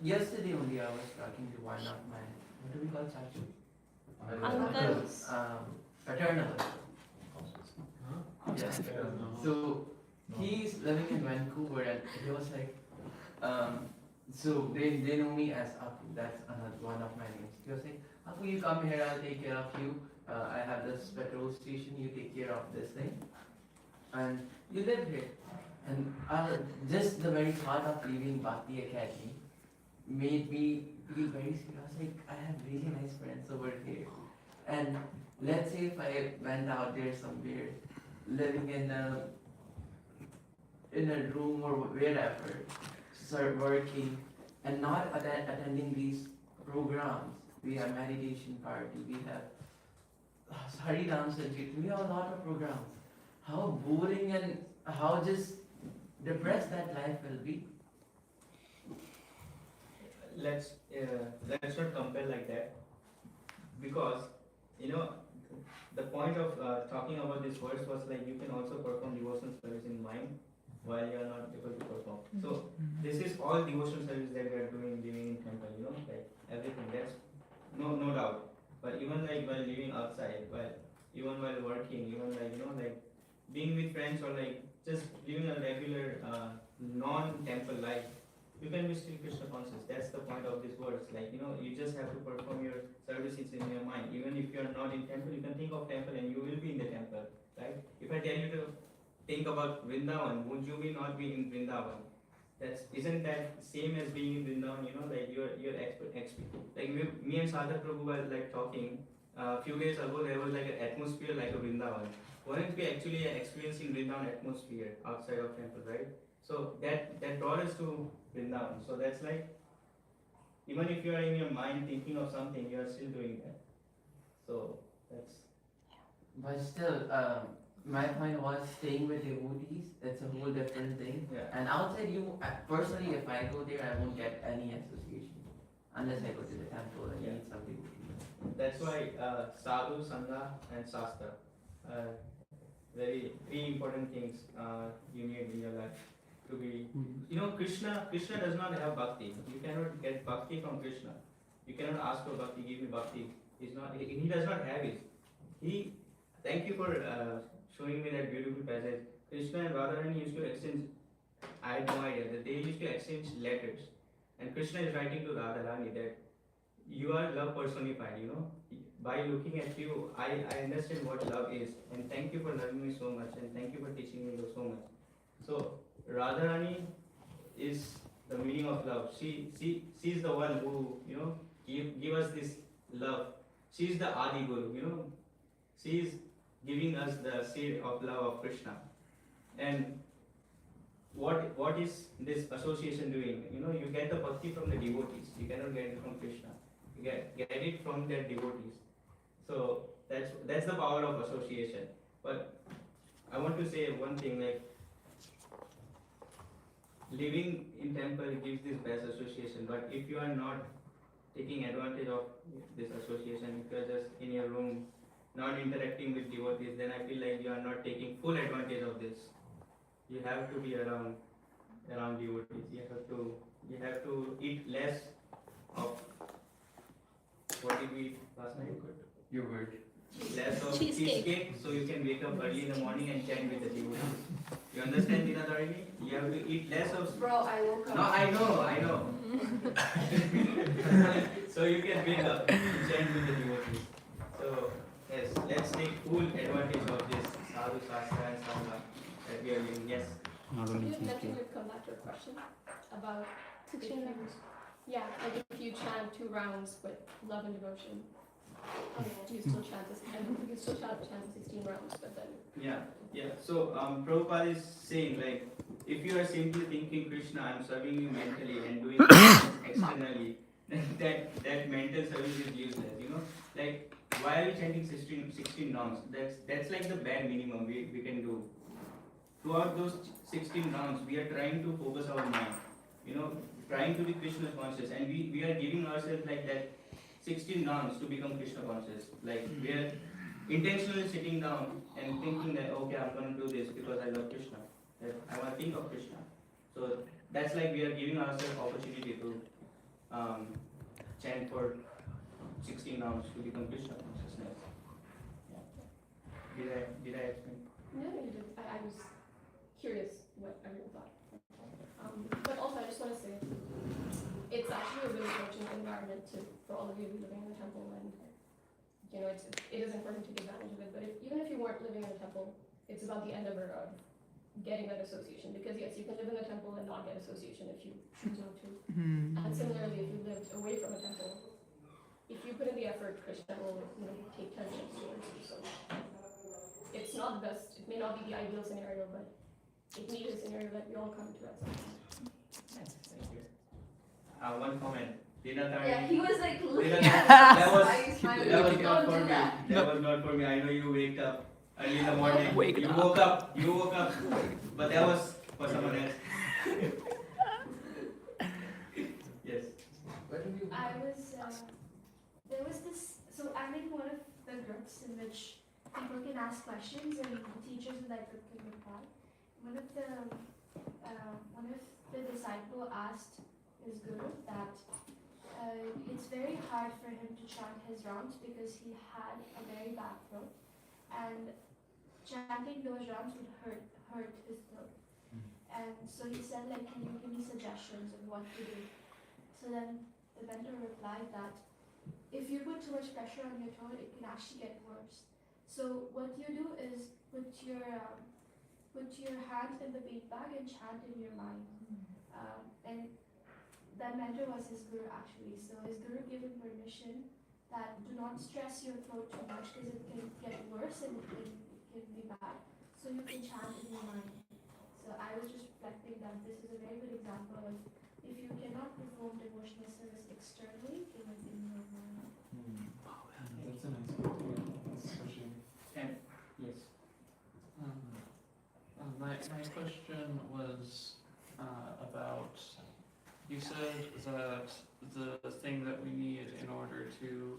Yesterday only I was talking to one of my, what do we call Chachu? Uncles. Paternal uncle. Yeah. So he's living in Vancouver, and he was like, so they know me as Apu, that's another one of my names. He was like, Apu, you come here, I'll take care of you. I have this petrol station, you take care of this thing. And you live here. And just the very thought of leaving Bhakti Academy made me feel very secure. I was like, I have really nice friends over here. And let's say if I went out there somewhere, living in a room or wherever, start working and not attending these programs. We have meditation party, we have Haridam Sanchit, we have a lot of programs. How boring and how just depressed that life will be. Let's not compare like that, because you know the point of talking about this verse was like you can also perform devotional service in mind while you are not able to perform. So this is all devotional service that we are doing living in temple, like everything. That's no doubt. But even like while living outside, even while working, even like being with friends or like just living a regular non-temple life, you can be still Krishna conscious. That's the point of this verse. Like you just have to perform your services in your mind. Even if you are not in temple, you can think of temple and you will be in the temple, right? If I tell you to think about Vrindavan, would you be not be in Vrindavan? Isn't that same as being in Vrindavan? Like you're like me and Sadhar Prabhu were like talking a few days ago. There was like an atmosphere like a Vrindavan. Weren't we actually experiencing Vrindavan atmosphere outside of temple, right? So that brought us to Vrindavan. So that's like, even if you are in your mind thinking of something, you are still doing that. So that's. But still, my point was staying with devotees. That's a whole different thing. Yeah. And outside, personally, if I go there, I won't get any association unless I go to the temple and meet some devotees. That's why sadhu, sangha, and shastra are three important things you need in your life to be. Krishna does not have bhakti. You cannot get bhakti from Krishna. You cannot ask for bhakti, give me bhakti. He does not have it. Thank you for showing me that beautiful passage. Krishna and Radharani used to exchange, I had no idea, that they used to exchange letters. And Krishna is writing to Radharani that you are love personified, By looking at you, I understand what love is. And thank you for loving me so much. And thank you for teaching me so much. So, Radharani is the meaning of love. She's the one who, give us this love. She's the Adi Guru, She's giving us the seed of love of Krishna. And what is this association doing? You get the bhakti from the devotees. You cannot get it from Krishna. You get it from their devotees. So that's the power of association. But I want to say one thing, like living in temple gives this best association. But if you are not taking advantage of this association, if you are just in your room, not interacting with devotees, then I feel like you are not taking full advantage of this. You have to be around devotees. You have to eat less of what did we eat last night? Your word. Less of cheesecake, so you can wake up early in the morning and chant with the devotees. You understand, Dina Dharini? You have to eat less of. Bro, I woke up. No, I know. So you can wake up and chant with the devotees. So yes, let's take full advantage of this sadhu, shastra, and sangha that we are living. Yes. Not You only had mentioned cheesecake. you'd come back to a question about 16 if you- rounds. Yeah, like if you chant 2 rounds with love and devotion, you still chant this, and you still chant 16 rounds, but then. Yeah. So Prabhupada is saying, like, if you are simply thinking Krishna, I'm serving you mentally and doing externally, then that mental service is useless. Like, why are we chanting 16 rounds? That's like the bare minimum we can do. Throughout those 16 rounds, we are trying to focus our mind, trying to be Krishna conscious, and we are giving ourselves like that 16 rounds to become Krishna conscious. Like, we are intentionally sitting down and thinking that, okay, I'm going to do this because I love Krishna. That I want to think of Krishna. So that's like we are giving ourselves opportunity to chant for 16 rounds to become Krishna consciousness. Yeah. Did I explain? No, you did. I was curious what everyone thought. But also, I just want to say, it's actually a really fortunate environment for all of you living in the temple, and it is important to take advantage of it. But even if you weren't living in a temple, it's about the end of a road. getting that association. Because yes, you can live in a temple and not get association if you choose not to. Hmm. And similarly, if you lived away from a temple, if you put in the effort, Krishna will take 10 steps towards you. So it's not the best. It may not be the ideal scenario, but it may be a scenario that we all come to at some point. Nice, thank you. One comment. Yeah, he was like looking Dina, at that us. was Why is my that was not don't for do me. that. That was not for me. I know you waked up early in the morning. Wake you up. woke up. You woke up. But that was for someone else. Yes. Where do you? I was, there was this, so I'm in one of the groups in which people can ask questions and the teachers in that group can reply. One of the disciple asked his guru that it's very hard for him to chant his rounds because he had a very bad throat, and chanting those rounds would hurt his throat. And so he said, like, can you give me suggestions of what to do? So then the mentor replied that if you put too much pressure on your throat, it can actually get worse. So what you do is put your hand in the bead bag and chant in your mind. And that mentor was his guru actually. So his guru gave him permission that do not stress your throat too much because it can get worse and it can be bad. So you can chant in your mind. So I was just reflecting that this is a very good example of if you cannot perform devotional service externally, do it in your mind. That's a nice way to do it, especially. And Yes. My question was about, you said that the thing that we need in order to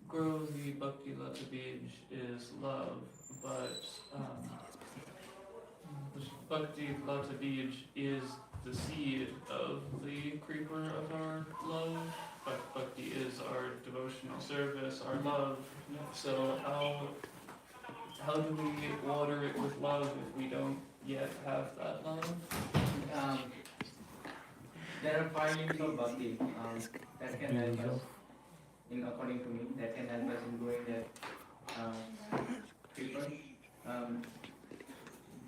grow the Bhakti Lata Bij is love, but the Bhakti Lata Bij is the seed of the creeper of our love, but Bhakti is our devotional service, our love. So how do we water it with love if we don't yet have that love? there are 5 limbs of bhakti that can help us. According to me, that can help us in growing that paper.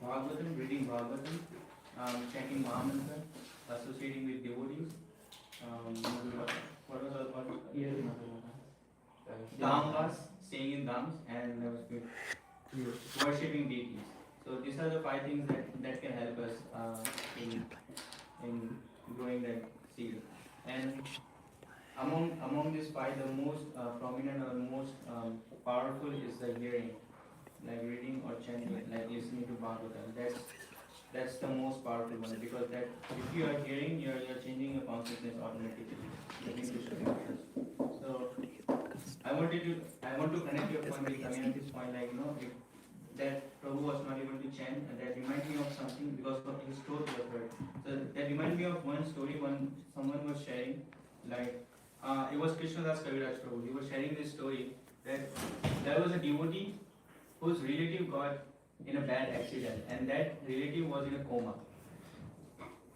Bhagavatam, reading Bhagavatam, chanting Mahamantra, associating with devotees. What was the Dhamvas, staying in dhams, and worshipping deities. So these are the 5 things that can help us in growing that seed. And among these 5, the most prominent or most powerful is the hearing, like reading or chanting, like listening to Bhagavatam. That's the most powerful one, because that if you are hearing, you're changing your consciousness automatically. So I want to connect your point with Damayanti's point, like if that Prabhu was not able to chant, and that reminds me of something because of his throat was hurt. So that reminds me of one story when someone was sharing, like it was Krishnadas Kaviraj Prabhu. He was sharing this story that there was a devotee whose relative got in a bad accident, and that relative was in a coma.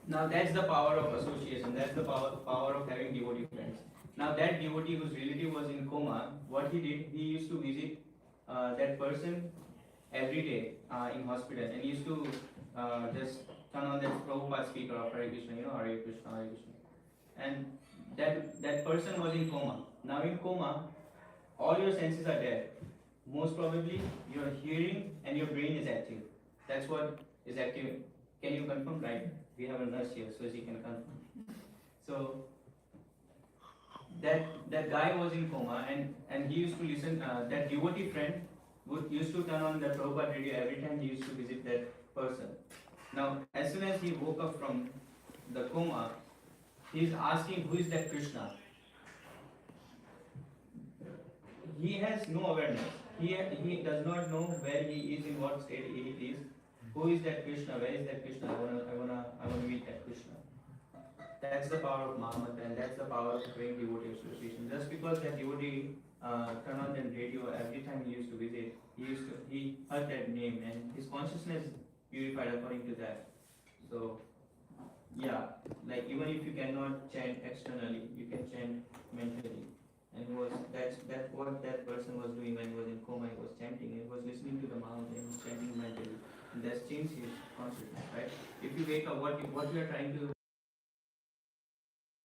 Now that's the power of association. That's the power of having devotee friends. Now that devotee whose relative was in coma, what he did, he used to visit that person every day in hospital, and he used to just turn on that Prabhupada speaker of Hare Krishna, Hare Krishna, Hare Krishna. And that person was in coma. Now in coma, all your senses are dead. Most probably your hearing and your brain is active. That's what is active. Can you confirm? Right? We have a nurse here, so she can confirm. So that guy was in coma, and he used to listen. That devotee friend used to turn on the Prabhupada radio every time he used to visit that person. Now, as soon as he woke up from the coma, he is asking, who is that Krishna? He has no awareness. He does not know where he is, in what state he is. Who is that Krishna? Where is that Krishna? I wanna meet that Krishna. That's the power of Mahamantra, and that's the power of doing devotee association. Just because that devotee turned on the radio every time he used to visit, he heard that name, and his consciousness purified according to that. So yeah, like even if you cannot chant externally, you can chant mentally. And that's what that person was doing when he was in coma. He was chanting, he was listening to the Mahamantra, and chanting mentally. and that's changed his consciousness, right? If you wake up, what we are trying to